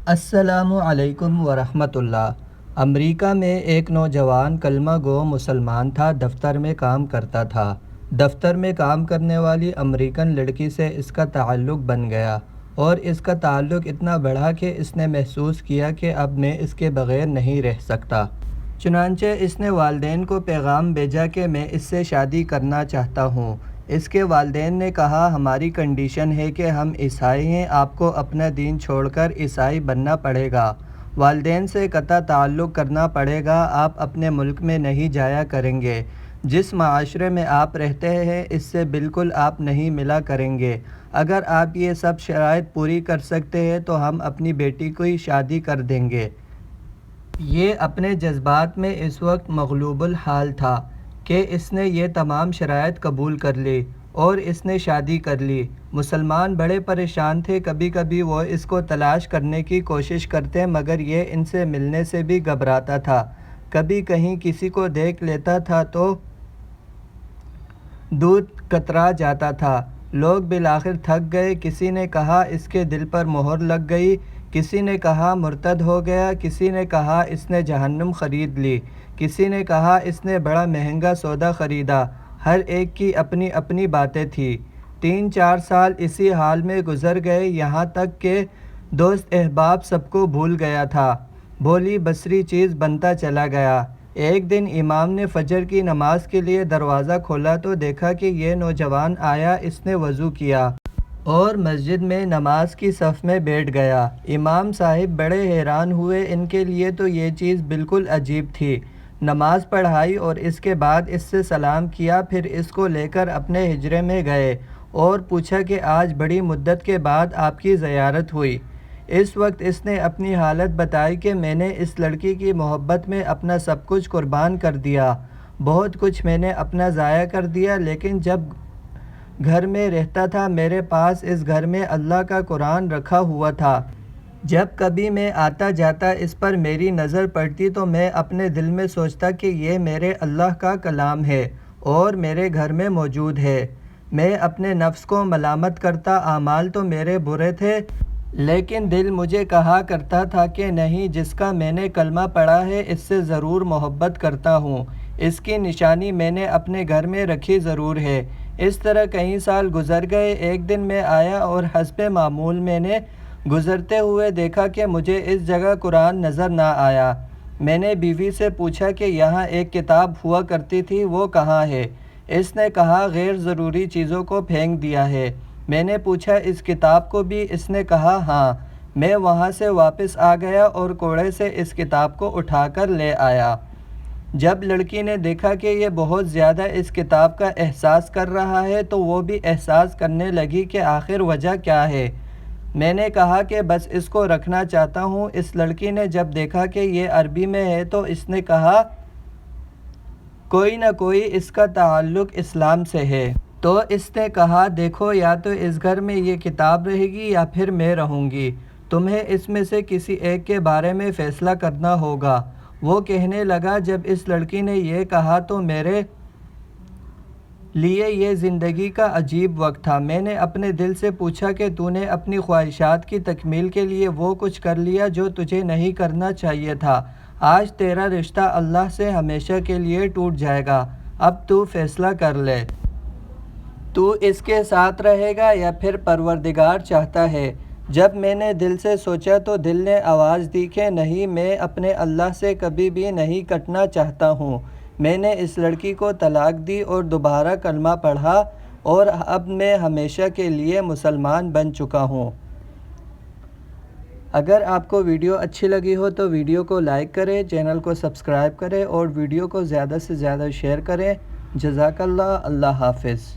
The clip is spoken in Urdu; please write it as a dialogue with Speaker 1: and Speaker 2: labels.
Speaker 1: السلام علیکم ورحمۃ اللہ۔ امریکہ میں ایک نوجوان کلمہ گو مسلمان تھا، دفتر میں کام کرتا تھا۔ دفتر میں کام کرنے والی امریکن لڑکی سے اس کا تعلق بن گیا اور اس کا تعلق اتنا بڑھا کہ اس نے محسوس کیا کہ اب میں اس کے بغیر نہیں رہ سکتا۔ چنانچہ اس نے والدین کو پیغام بھیجا کہ میں اس سے شادی کرنا چاہتا ہوں۔ اس کے والدین نے کہا ہماری کنڈیشن ہے کہ ہم عیسائی ہیں، آپ کو اپنا دین چھوڑ کر عیسائی بننا پڑے گا، والدین سے قطع تعلق کرنا پڑے گا، آپ اپنے ملک میں نہیں جایا کریں گے، جس معاشرے میں آپ رہتے ہیں اس سے بالکل آپ نہیں ملا کریں گے۔ اگر آپ یہ سب شرائط پوری کر سکتے ہیں تو ہم اپنی بیٹی کی شادی کر دیں گے۔ یہ اپنے جذبات میں اس وقت مغلوب الحال تھا کہ اس نے یہ تمام شرائط قبول کر لی اور اس نے شادی کر لی۔ مسلمان بڑے پریشان تھے، کبھی کبھی وہ اس کو تلاش کرنے کی کوشش کرتے مگر یہ ان سے ملنے سے بھی گھبراتا تھا، کبھی کہیں کسی کو دیکھ لیتا تھا تو دودھ کترا جاتا تھا۔ لوگ بالآخر تھک گئے، کسی نے کہا اس کے دل پر مہر لگ گئی، کسی نے کہا مرتد ہو گیا، کسی نے کہا اس نے جہنم خرید لی، کسی نے کہا اس نے بڑا مہنگا سودا خریدا، ہر ایک کی اپنی اپنی باتیں تھیں۔ 3-4 سال اسی حال میں گزر گئے، یہاں تک کہ دوست احباب سب کو بھول گیا تھا، بھولی بصری چیز بنتا چلا گیا۔ ایک دن امام نے فجر کی نماز کے لیے دروازہ کھولا تو دیکھا کہ یہ نوجوان آیا، اس نے وضو کیا اور مسجد میں نماز کی صف میں بیٹھ گیا۔ امام صاحب بڑے حیران ہوئے، ان کے لیے تو یہ چیز بالکل عجیب تھی۔ نماز پڑھائی اور اس کے بعد اس سے سلام کیا، پھر اس کو لے کر اپنے حجرے میں گئے اور پوچھا کہ آج بڑی مدت کے بعد آپ کی زیارت ہوئی۔ اس وقت اس نے اپنی حالت بتائی کہ میں نے اس لڑکی کی محبت میں اپنا سب کچھ قربان کر دیا، بہت کچھ میں نے اپنا ضائع کر دیا، لیکن جب گھر میں رہتا تھا میرے پاس اس گھر میں اللہ کا قرآن رکھا ہوا تھا، جب کبھی میں آتا جاتا اس پر میری نظر پڑتی تو میں اپنے دل میں سوچتا کہ یہ میرے اللہ کا کلام ہے اور میرے گھر میں موجود ہے۔ میں اپنے نفس کو ملامت کرتا، اعمال تو میرے برے تھے لیکن دل مجھے کہا کرتا تھا کہ نہیں، جس کا میں نے کلمہ پڑھا ہے اس سے ضرور محبت کرتا ہوں، اس کی نشانی میں نے اپنے گھر میں رکھی ضرور ہے۔ اس طرح کئی سال گزر گئے، ایک دن میں آیا اور حسب معمول میں نے گزرتے ہوئے دیکھا کہ مجھے اس جگہ قرآن نظر نہ آیا۔ میں نے بیوی سے پوچھا کہ یہاں ایک کتاب ہوا کرتی تھی، وہ کہاں ہے؟ اس نے کہا غیر ضروری چیزوں کو پھینک دیا ہے۔ میں نے پوچھا اس کتاب کو بھی؟ اس نے کہا ہاں۔ میں وہاں سے واپس آ گیا اور کوڑے سے اس کتاب کو اٹھا کر لے آیا۔ جب لڑکی نے دیکھا کہ یہ بہت زیادہ اس کتاب کا احساس کر رہا ہے تو وہ بھی احساس کرنے لگی کہ آخر وجہ کیا ہے۔ میں نے کہا کہ بس اس کو رکھنا چاہتا ہوں۔ اس لڑکی نے جب دیکھا کہ یہ عربی میں ہے تو اس نے کہا کوئی نہ کوئی اس کا تعلق اسلام سے ہے۔ تو اس نے کہا دیکھو، یا تو اس گھر میں یہ کتاب رہے گی یا پھر میں رہوں گی، تمہیں اس میں سے کسی ایک کے بارے میں فیصلہ کرنا ہوگا۔ وہ کہنے لگا جب اس لڑکی نے یہ کہا تو میرے لیے یہ زندگی کا عجیب وقت تھا۔ میں نے اپنے دل سے پوچھا کہ تو نے اپنی خواہشات کی تکمیل کے لیے وہ کچھ کر لیا جو تجھے نہیں کرنا چاہیے تھا۔ آج تیرا رشتہ اللہ سے ہمیشہ کے لیے ٹوٹ جائے گا، اب تو فیصلہ کر لے، تو اس کے ساتھ رہے گا یا پھر پروردگار چاہتا ہے؟ جب میں نے دل سے سوچا تو دل نے آواز دی کہ نہیں، میں اپنے اللہ سے کبھی بھی نہیں کٹنا چاہتا ہوں۔ میں نے اس لڑکی کو طلاق دی اور دوبارہ کلمہ پڑھا اور اب میں ہمیشہ کے لیے مسلمان بن چکا ہوں۔ اگر آپ کو ویڈیو اچھی لگی ہو تو ویڈیو کو لائک کریں، چینل کو سبسکرائب کریں اور ویڈیو کو زیادہ سے زیادہ شیئر کریں۔ جزاک اللہ، اللہ حافظ۔